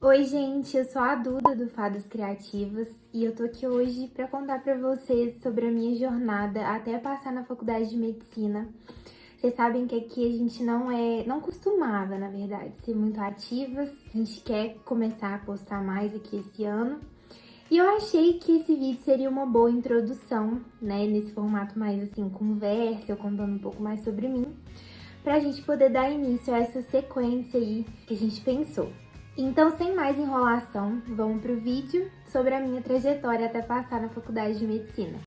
Oi, gente, eu sou a Duda do Fadas Criativas e eu tô aqui hoje para contar para vocês sobre a minha jornada até passar na faculdade de medicina. Vocês sabem que aqui a gente não costumava, na verdade, ser muito ativas. A gente quer começar a postar mais aqui esse ano. E eu achei que esse vídeo seria uma boa introdução, né, nesse formato mais assim, conversa, eu contando um pouco mais sobre mim, pra gente poder dar início a essa sequência aí que a gente pensou. Então, sem mais enrolação, vamos pro vídeo sobre a minha trajetória até passar na faculdade de medicina.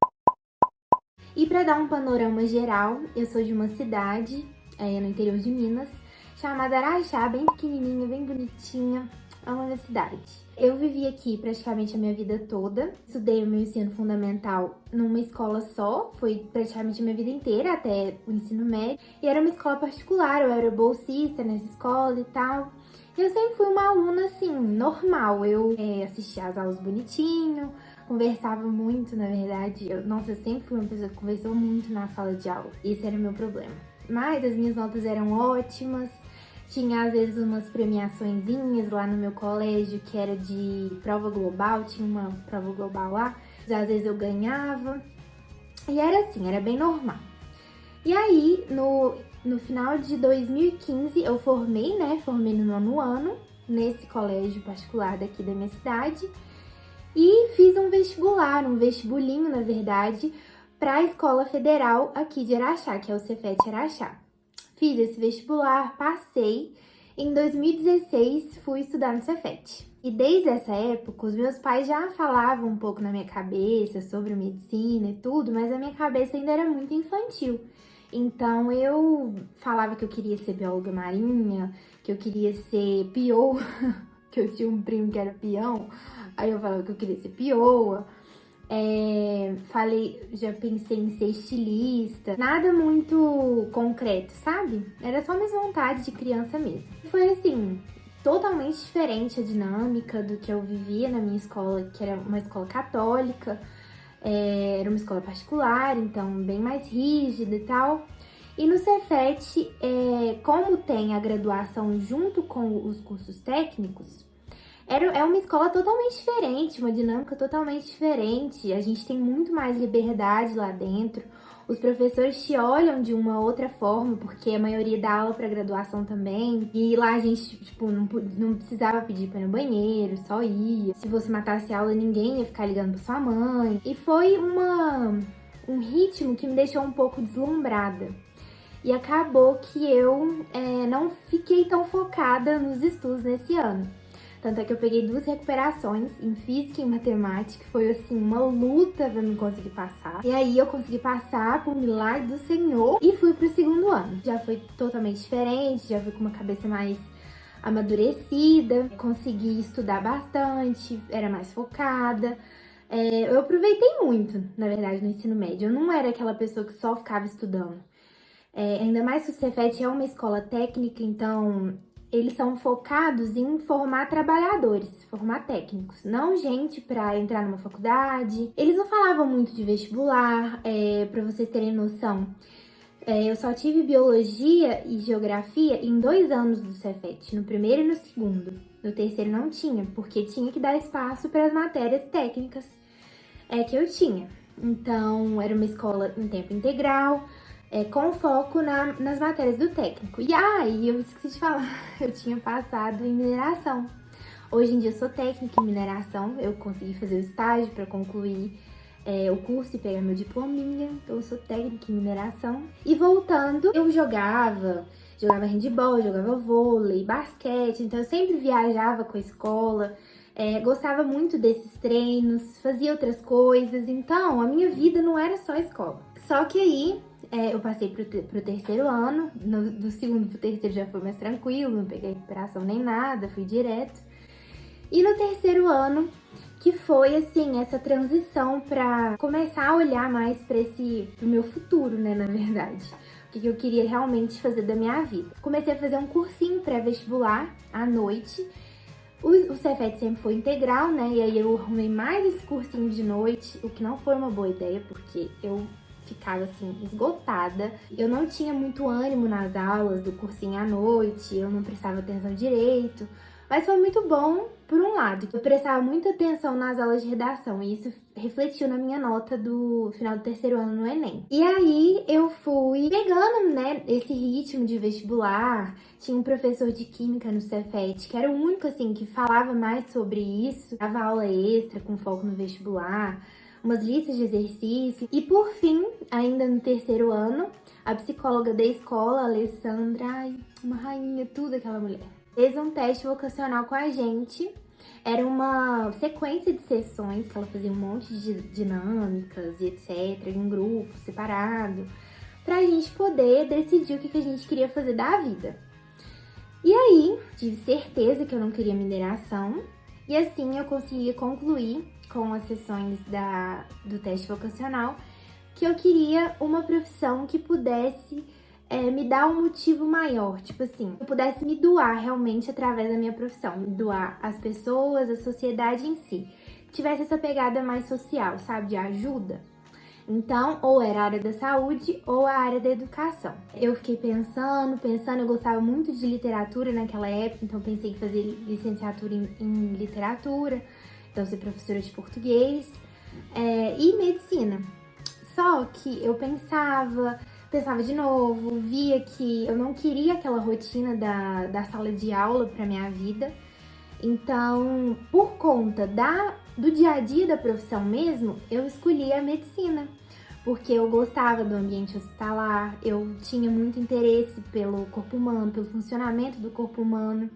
E para dar um panorama geral, eu sou de uma cidade no interior de Minas, chamada Araxá, bem pequenininha, bem bonitinha, é uma minha cidade. Eu vivi aqui praticamente a minha vida toda, estudei o meu ensino fundamental numa escola só, foi praticamente a minha vida inteira, até o ensino médio, e era uma escola particular, eu era bolsista nessa escola e tal. Eu sempre fui uma aluna, assim, normal. Eu assistia às aulas bonitinho, conversava muito, na verdade. Nossa, eu sempre fui uma pessoa que conversou muito na sala de aula. Esse era o meu problema. Mas as minhas notas eram ótimas. Tinha, às vezes, umas premiaçõezinhas lá no meu colégio, que era de prova global. Tinha uma prova global lá. Às vezes eu ganhava. E era assim, era bem normal. E aí, no final de 2015, eu formei, né? Formei no 9º ano, nesse colégio particular daqui da minha cidade. E fiz um vestibular, um vestibulinho, na verdade, para a Escola Federal aqui de Araxá, que é o Cefet Araxá. Fiz esse vestibular, passei. Em 2016, fui estudar no Cefet. E desde essa época, os meus pais já falavam um pouco na minha cabeça sobre medicina e tudo, mas a minha cabeça ainda era muito infantil. Então eu falava que eu queria ser bióloga marinha, que eu queria ser pioa, que eu tinha um primo que era peão, aí eu falava que eu queria ser pioa. Já pensei em ser estilista, nada muito concreto, sabe? Era só minhas vontades de criança mesmo. Foi assim, totalmente diferente a dinâmica do que eu vivia na minha escola, que era uma escola católica. Era uma escola particular, então bem mais rígida e tal. E no Cefet, como tem a graduação junto com os cursos técnicos, é uma escola totalmente diferente, uma dinâmica totalmente diferente. A gente tem muito mais liberdade lá dentro. Os professores te olham de uma outra forma, porque a maioria dá aula para graduação também. E lá a gente, tipo, não precisava pedir para ir no banheiro, só ia. Se você matasse a aula, ninguém ia ficar ligando pra sua mãe. E foi um ritmo que me deixou um pouco deslumbrada. E acabou que eu não fiquei tão focada nos estudos nesse ano. Tanto é que eu peguei 2 recuperações em física e em matemática, foi assim, uma luta pra me conseguir passar. E aí eu consegui passar por milagre do Senhor e fui pro 2º ano. Já foi totalmente diferente, já fui com uma cabeça mais amadurecida, consegui estudar bastante, era mais focada. Eu aproveitei muito, na verdade, no ensino médio. Eu não era aquela pessoa que só ficava estudando. Ainda mais que o Cefet é uma escola técnica, então eles são focados em formar trabalhadores, formar técnicos, não gente para entrar numa faculdade. Eles não falavam muito de vestibular, para vocês terem noção. Eu só tive biologia e geografia em 2 anos do Cefet, no 1º e no 2º. No 3º não tinha, porque tinha que dar espaço para as matérias técnicas que eu tinha. Então, era uma escola em tempo integral, com foco nas matérias do técnico. E aí, eu esqueci de falar, eu tinha passado em mineração. Hoje em dia eu sou técnica em mineração, eu consegui fazer o estágio para concluir o curso e pegar meu diplominha, então eu sou técnica em mineração. E voltando, eu jogava handebol, jogava vôlei, basquete, então eu sempre viajava com a escola, gostava muito desses treinos, fazia outras coisas, então a minha vida não era só escola. Só que aí, eu passei pro 3º ano, do 2º pro 3º já foi mais tranquilo, não peguei recuperação nem nada, fui direto. E no 3º ano, que foi assim, essa transição pra começar a olhar mais pro meu futuro, né, na verdade. O que eu queria realmente fazer da minha vida. Comecei a fazer um cursinho pré-vestibular à noite. O Cefet sempre foi integral, né, e aí eu arrumei mais esse cursinho de noite, o que não foi uma boa ideia, porque eu ficava assim, esgotada. Eu não tinha muito ânimo nas aulas do cursinho à noite, eu não prestava atenção direito. Mas foi muito bom, por um lado. Eu prestava muita atenção nas aulas de redação e isso refletiu na minha nota do final do terceiro ano no Enem. E aí eu fui pegando, né, esse ritmo de vestibular. Tinha um professor de química no Cefet, que era o único, assim, que falava mais sobre isso. Dava aula extra com foco no vestibular, umas listas de exercício. E por fim, ainda no terceiro ano, a psicóloga da escola, a Alessandra, ai, uma rainha, tudo aquela mulher, fez um teste vocacional com a gente. Era uma sequência de sessões que ela fazia um monte de dinâmicas e etc, em grupo, separado, pra gente poder decidir o que a gente queria fazer da vida. E aí, tive certeza que eu não queria mineração, e assim eu consegui concluir com as sessões do teste vocacional que eu queria uma profissão que pudesse me dar um motivo maior, tipo assim, eu pudesse me doar realmente através da minha profissão, me doar às pessoas, à sociedade em si, que tivesse essa pegada mais social, sabe, de ajuda. Então, ou era a área da saúde ou a área da educação. Eu fiquei pensando, eu gostava muito de literatura naquela época, então pensei em fazer licenciatura em literatura, então ser professora de português e medicina. Só que eu pensava de novo, via que eu não queria aquela rotina da sala de aula para minha vida. Então, por conta do dia a dia da profissão mesmo, eu escolhi a medicina, porque eu gostava do ambiente hospitalar, eu tinha muito interesse pelo corpo humano, pelo funcionamento do corpo humano.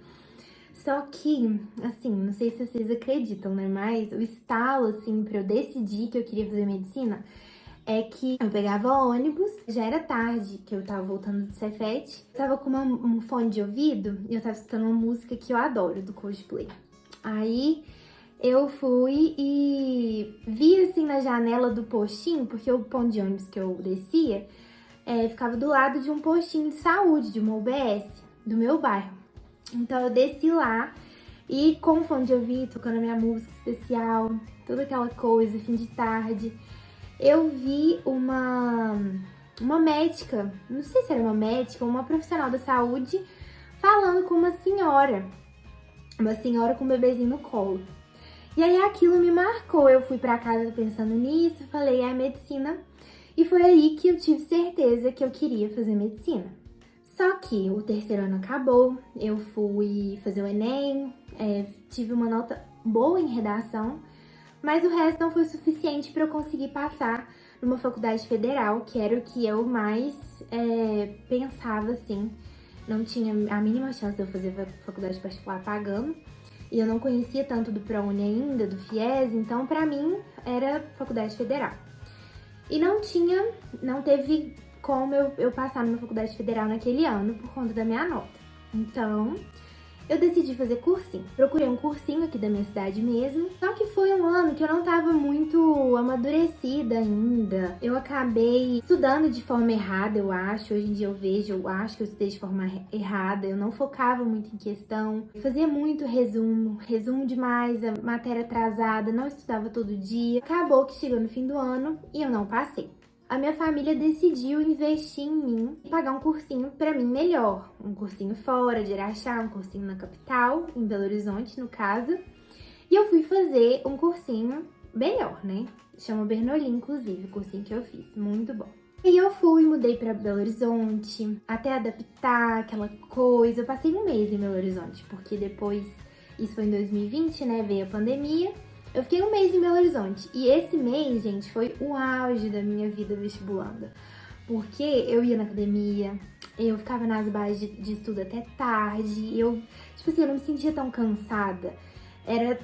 Só que, assim, não sei se vocês acreditam, né? Mas o estalo, assim, pra eu decidir que eu queria fazer medicina é que eu pegava ônibus, já era tarde, que eu tava voltando do Cefet, eu tava com um fone de ouvido e eu tava escutando uma música que eu adoro, do Coldplay. Aí eu fui e vi assim na janela do postinho, porque o ponto de ônibus que eu descia ficava do lado de um postinho de saúde, de uma UBS, do meu bairro. Então eu desci lá e com o fone de ouvido, tocando a minha música especial, toda aquela coisa, fim de tarde, eu vi uma médica, não sei se era uma médica ou uma profissional da saúde, falando com uma senhora com um bebezinho no colo. E aí aquilo me marcou, eu fui pra casa pensando nisso, falei, medicina, e foi aí que eu tive certeza que eu queria fazer medicina. Só que o terceiro ano acabou, eu fui fazer o Enem, tive uma nota boa em redação, mas o resto não foi suficiente para eu conseguir passar numa faculdade federal, que era o que eu mais pensava, assim. Não tinha a mínima chance de eu fazer faculdade particular pagando, e eu não conhecia tanto do ProUni ainda, do FIES, então pra mim era faculdade federal. E não teve como eu passar numa faculdade federal naquele ano por conta da minha nota. Então, eu decidi fazer cursinho. Procurei um cursinho aqui da minha cidade mesmo, só que foi um ano que eu não tava muito amadurecida ainda. Eu acabei estudando de forma errada, eu acho. Hoje em dia eu acho que eu estudei de forma errada. Eu não focava muito em questão. Eu fazia muito resumo demais, a matéria atrasada, não estudava todo dia. Acabou que chegou no fim do ano e eu não passei. A minha família decidiu investir em mim e pagar um cursinho pra mim melhor. Um cursinho fora de Araxá, um cursinho na capital, em Belo Horizonte, no caso. E eu fui fazer um cursinho melhor, né? Chama Bernoulli, inclusive, o cursinho que eu fiz. Muito bom. E eu mudei pra Belo Horizonte, até adaptar aquela coisa. Eu passei um mês em Belo Horizonte, porque depois, isso foi em 2020, né? Veio a pandemia. Eu fiquei um mês em Belo Horizonte e esse mês, gente, foi o auge da minha vida vestibulanda. Porque eu ia na academia, eu ficava nas bases de estudo até tarde, eu não me sentia tão cansada.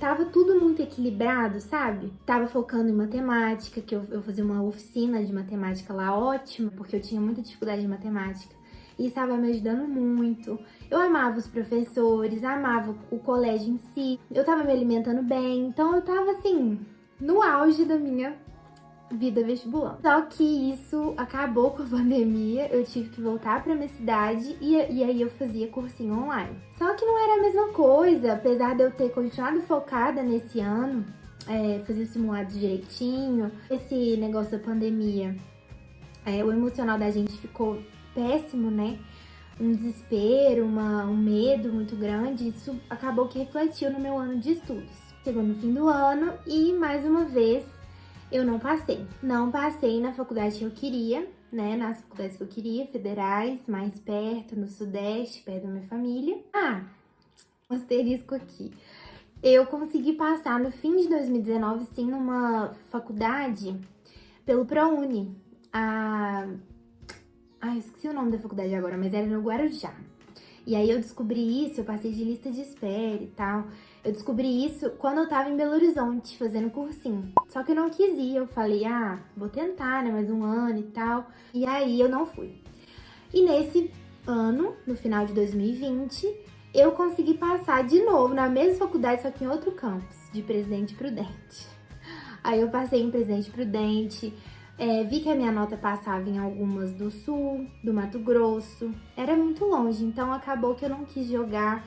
Tava tudo muito equilibrado, sabe? Tava focando em matemática, que eu fazia uma oficina de matemática lá ótima, porque eu tinha muita dificuldade de matemática. E estava me ajudando muito. Eu amava os professores, amava o colégio em si. Eu tava me alimentando bem. Então eu tava assim, no auge da minha vida vestibulando. Só que isso acabou com a pandemia. Eu tive que voltar pra minha cidade e aí eu fazia cursinho online. Só que não era a mesma coisa, apesar de eu ter continuado focada nesse ano, fazer os simulados direitinho. Esse negócio da pandemia, o emocional da gente ficou péssimo, né? um desespero, um medo muito grande. Isso acabou que refletiu no meu ano de estudos. Chegou no fim do ano e, mais uma vez, eu não passei. Não passei na faculdade que eu queria, né? Nas faculdades que eu queria, federais, mais perto, no Sudeste, perto da minha família. Um asterisco aqui. Eu consegui passar no fim de 2019, sim, numa faculdade pelo ProUni. Eu esqueci o nome da faculdade agora, mas era no Guarujá. E aí eu descobri isso, eu passei de lista de espera e tal. Eu descobri isso quando eu tava em Belo Horizonte, fazendo cursinho. Só que eu não quis ir, eu falei, vou tentar, né, mais um ano e tal. E aí eu não fui. E nesse ano, no final de 2020, eu consegui passar de novo na mesma faculdade, só que em outro campus, de Presidente Prudente. Aí eu passei em Presidente Prudente, vi que a minha nota passava em algumas do Sul, do Mato Grosso. Era muito longe, então acabou que eu não quis jogar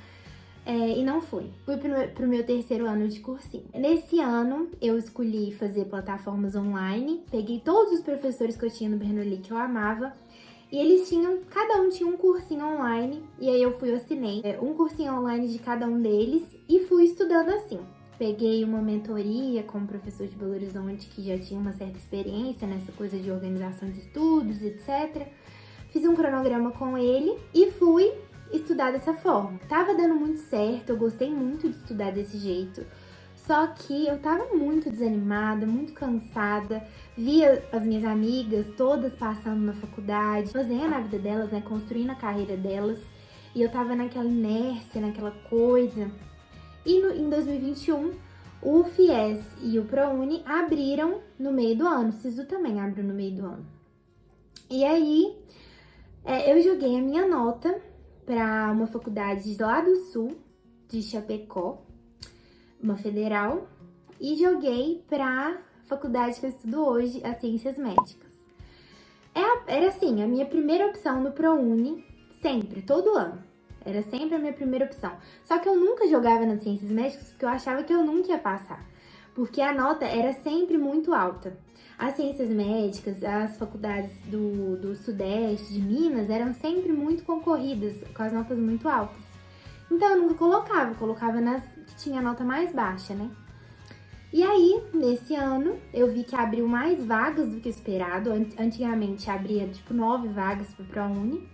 e não fui. Fui pro meu terceiro ano de cursinho. Nesse ano, eu escolhi fazer plataformas online. Peguei todos os professores que eu tinha no Bernoulli que eu amava. E eles cada um tinha um cursinho online. E aí eu assinei um cursinho online de cada um deles e fui estudando assim. Peguei uma mentoria com um professor de Belo Horizonte que já tinha uma certa experiência nessa coisa de organização de estudos, etc. Fiz um cronograma com ele e fui estudar dessa forma. Tava dando muito certo, eu gostei muito de estudar desse jeito. Só que eu tava muito desanimada, muito cansada. Via as minhas amigas todas passando na faculdade, fazendo a vida delas, né, construindo a carreira delas. E eu tava naquela inércia, naquela coisa. E em 2021, o FIES e o ProUni abriram no meio do ano. O SISU também abriu no meio do ano. E aí, eu joguei a minha nota para uma faculdade lá do Sul, de Chapecó, uma federal, e joguei para a faculdade que eu estudo hoje, as Ciências Médicas. Era assim, a minha primeira opção no ProUni, sempre, todo ano. Era sempre a minha primeira opção. Só que eu nunca jogava nas Ciências Médicas porque eu achava que eu nunca ia passar. Porque a nota era sempre muito alta. As Ciências Médicas, as faculdades do Sudeste, de Minas, eram sempre muito concorridas, com as notas muito altas. Então eu nunca colocava nas que tinha a nota mais baixa, né? E aí, nesse ano, eu vi que abriu mais vagas do que esperado. Antigamente abria, 9 vagas pro ProUni.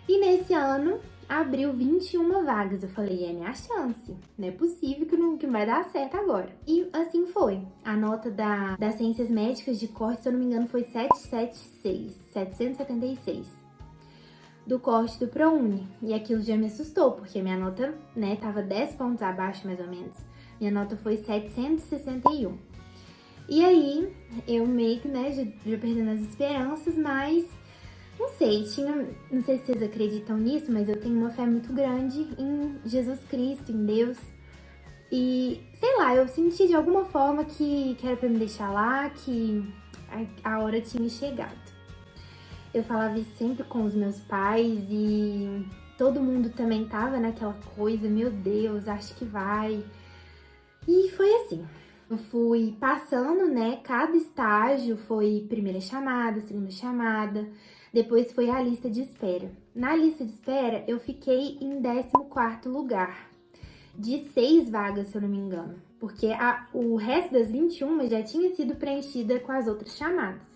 E nesse ano, abriu 21 vagas. Eu falei, é minha chance. Não é possível que não vai dar certo agora. E assim foi. A nota das Ciências Médicas de corte, se eu não me engano, foi 776. Do corte do ProUni. E aquilo já me assustou, porque minha nota, né, tava 10 pontos abaixo, mais ou menos. Minha nota foi 761. E aí, eu meio que, né, já perdendo as esperanças, mas não sei, não sei se vocês acreditam nisso, mas eu tenho uma fé muito grande em Jesus Cristo, em Deus. E, sei lá, eu senti de alguma forma que era pra me deixar lá, que a hora tinha chegado. Eu falava isso sempre com os meus pais e todo mundo também tava naquela coisa, meu Deus, acho que vai. E foi assim. Eu fui passando, né, cada estágio foi primeira chamada, segunda chamada, depois foi a lista de espera. Na lista de espera, eu fiquei em 14º lugar, de 6 vagas, se eu não me engano, porque o resto das 21 já tinha sido preenchida com as outras chamadas.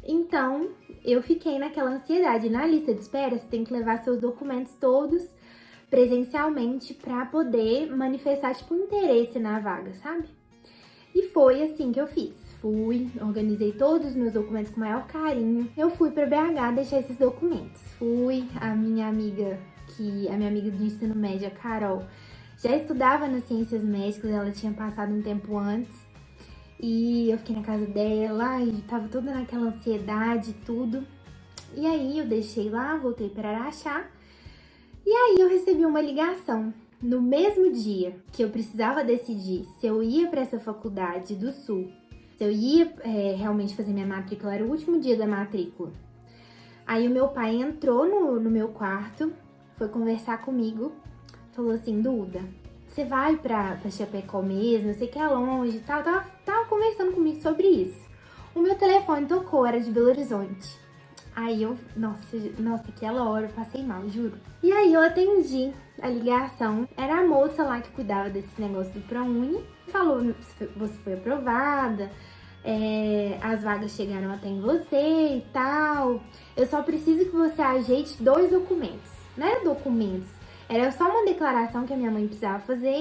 Então, eu fiquei naquela ansiedade. Na lista de espera, você tem que levar seus documentos todos presencialmente para poder manifestar, interesse na vaga, sabe? E foi assim que eu fiz. Organizei todos os meus documentos com o maior carinho. Eu fui para BH deixar esses documentos. A minha amiga do ensino médio, a Carol, já estudava nas Ciências Médicas, ela tinha passado um tempo antes. E eu fiquei na casa dela e tava toda naquela ansiedade e tudo. E aí eu deixei lá, voltei para Araxá. E aí eu recebi uma ligação no mesmo dia que eu precisava decidir se eu ia para essa faculdade do Sul, se eu ia realmente fazer minha matrícula, era o último dia da matrícula. Aí o meu pai entrou no meu quarto, foi conversar comigo, falou assim, Duda, você vai pra Chapecó mesmo, eu sei que é longe e tal, tava conversando comigo sobre isso. O meu telefone tocou, era de Belo Horizonte. Aí eu, nossa, aquela hora eu passei mal, juro. E aí eu atendi a ligação, era a moça lá que cuidava desse negócio do ProUni, falou, você foi aprovada, as vagas chegaram até em você e tal, eu só preciso que você ajeite 2 documentos, não era documentos, era só uma declaração que a minha mãe precisava fazer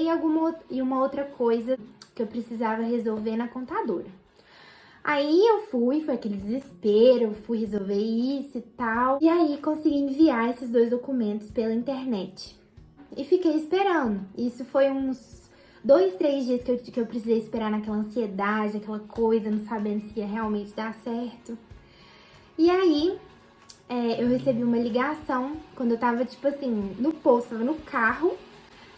e uma outra coisa que eu precisava resolver na contadora. Aí eu foi aquele desespero, eu fui resolver isso e tal. E aí consegui enviar esses 2 documentos pela internet. E fiquei esperando. Isso foi uns 2, 3 dias que eu precisei esperar naquela ansiedade, aquela coisa, não sabendo se ia realmente dar certo. E aí eu recebi uma ligação quando eu tava, tipo assim, no posto, tava no carro,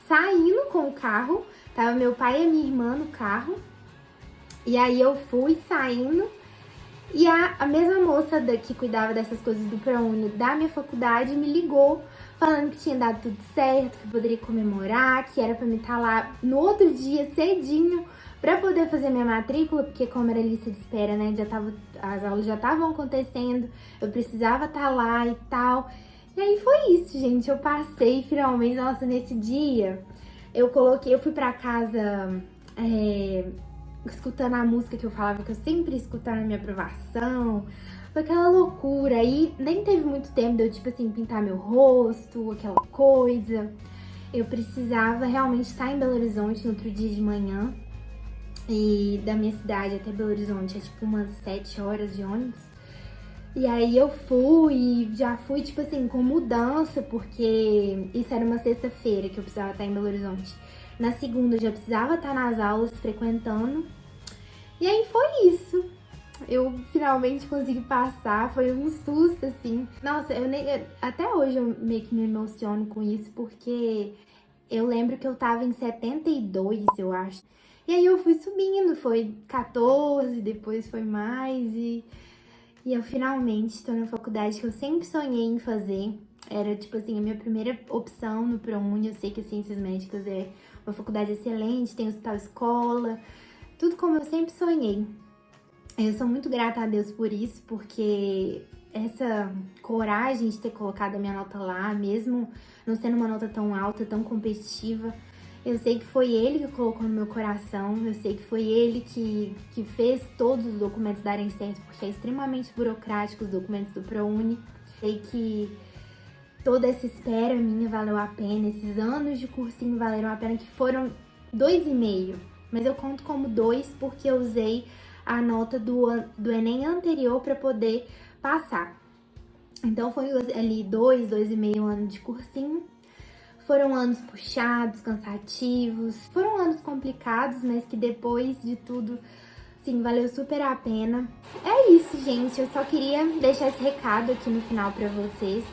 saindo com o carro. Tava meu pai e a minha irmã no carro. E aí eu fui saindo e a mesma moça que cuidava dessas coisas do ProUni da minha faculdade me ligou falando que tinha dado tudo certo, que eu poderia comemorar, que era pra me estar lá no outro dia cedinho pra poder fazer minha matrícula, porque como era lista de espera, né, as aulas já estavam acontecendo, eu precisava estar lá e tal. E aí foi isso, gente, eu passei finalmente, nossa, nesse dia eu fui pra casa escutando a música que eu falava que eu sempre escutava na minha aprovação. Foi aquela loucura. Aí nem teve muito tempo de eu, tipo assim, pintar meu rosto, aquela coisa. Eu precisava realmente estar em Belo Horizonte no outro dia de manhã. E da minha cidade até Belo Horizonte é tipo umas 7 horas de ônibus. E aí eu já fui, tipo assim, com mudança, porque isso era uma sexta-feira que eu precisava estar em Belo Horizonte. Na segunda eu já precisava estar nas aulas, frequentando. E aí foi isso. Eu finalmente consegui passar, foi um susto, assim. Nossa, até hoje eu meio que me emociono com isso, porque eu lembro que eu tava em 72, eu acho. E aí eu fui subindo, foi 14, depois foi mais, e eu finalmente estou na faculdade que eu sempre sonhei em fazer. Era, tipo assim, a minha primeira opção no ProUni. Eu sei que as Ciências Médicas é uma faculdade excelente, tem hospital escola, tudo como eu sempre sonhei. Eu sou muito grata a Deus por isso, porque essa coragem de ter colocado a minha nota lá, mesmo não sendo uma nota tão alta, tão competitiva, eu sei que foi Ele que colocou no meu coração, eu sei que foi Ele que fez todos os documentos darem certo, porque é extremamente burocrático os documentos do ProUni. Sei que toda essa espera minha valeu a pena, esses anos de cursinho valeram a pena, que foram 2,5, mas eu conto como 2 porque eu usei a nota do Enem anterior para poder passar. Então foi ali 2,5 anos de cursinho. Foram anos puxados, cansativos, foram anos complicados, mas que depois de tudo, sim, valeu super a pena. É isso, gente, eu só queria deixar esse recado aqui no final para vocês,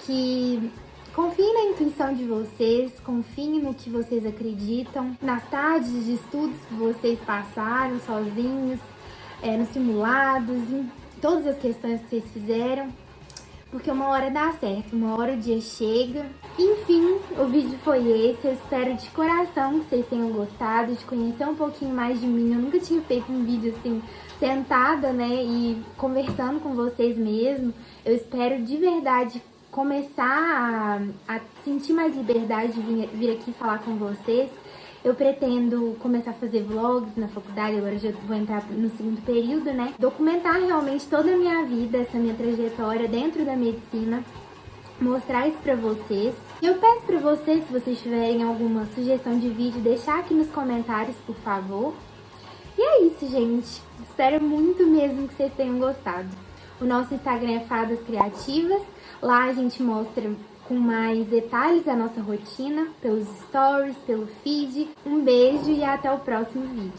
que confiem na intuição de vocês, confiem no que vocês acreditam, nas tardes de estudos que vocês passaram sozinhos, nos simulados, em todas as questões que vocês fizeram, porque uma hora dá certo, uma hora o dia chega. Enfim, o vídeo foi esse, eu espero de coração que vocês tenham gostado, de conhecer um pouquinho mais de mim. Eu nunca tinha feito um vídeo assim, sentada, né, e conversando com vocês mesmo. Eu espero de verdade começar a sentir mais liberdade de vir aqui falar com vocês. Eu pretendo começar a fazer vlogs na faculdade, agora já vou entrar no segundo período, né? Documentar realmente toda a minha vida, essa minha trajetória dentro da medicina, mostrar isso pra vocês. E eu peço pra vocês, se vocês tiverem alguma sugestão de vídeo, deixar aqui nos comentários, por favor. E é isso, gente. Espero muito mesmo que vocês tenham gostado. O nosso Instagram é Fadas Criativas. Lá a gente mostra com mais detalhes a nossa rotina, pelos stories, pelo feed. Um beijo e até o próximo vídeo.